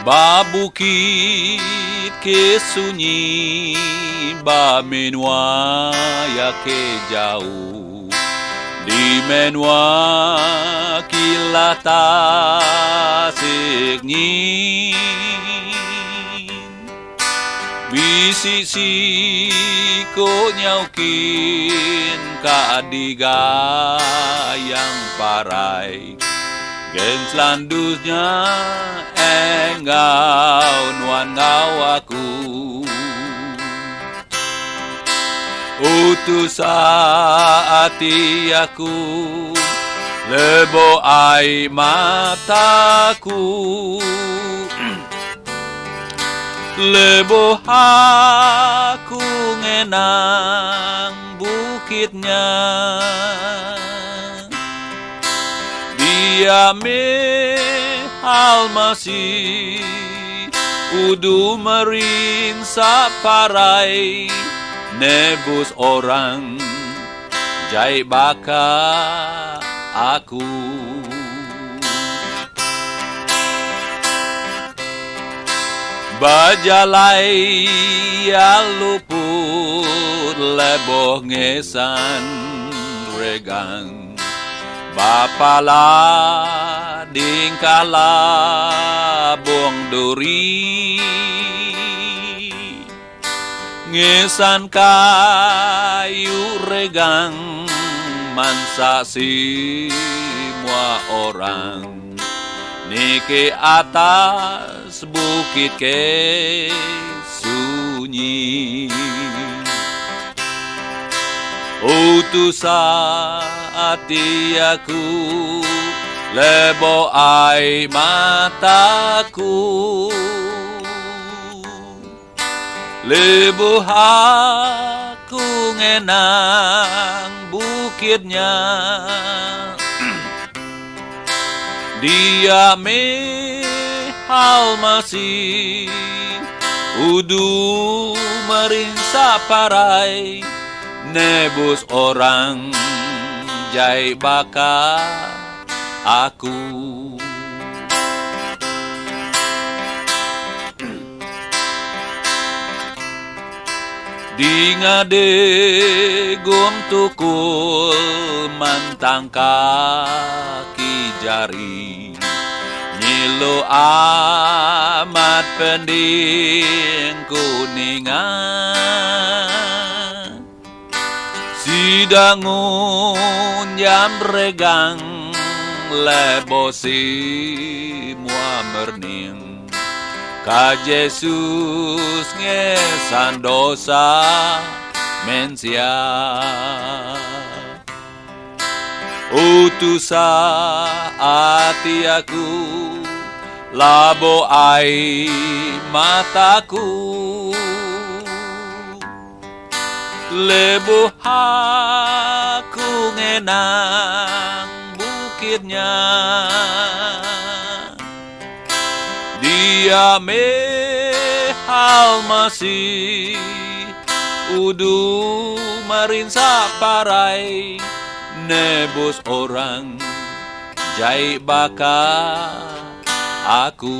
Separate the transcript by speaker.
Speaker 1: Babukit ke sunyi, ba menua ya ke jauh. Di menua kilata signin, bisisi ko nyaukin kaadiga yang parai. Gen selandusnya engkau nuan aku. Utus hati aku, lebo ai mataku. Lebo aku ngenang bukitnya. Dia hal masih udu merin saparai, nebus orang jai baka aku. Bajalai ya luput leboh ngesan regang. Bapala dingkala buang duri, ngesan kayu regang mansa semua orang. Niki atas bukit ke sunyi, utus hati aku, lebo ai mataku. Lebo aku ngenang bukitnya. Dia hal masih udu merinsa parai, nebus orang jai baka aku. Di ngade gum tukul mantang kaki jari, nyilu amat pending kuningan. Sidangun jam regang, lebo semua merning. Ka Yesus ngesan dosa mensia. Utus hati aku, labo ai mataku. Lebo aku ngenang bukitnya. Dia hal masih udu marinsa parai, nebus orang jai baka aku.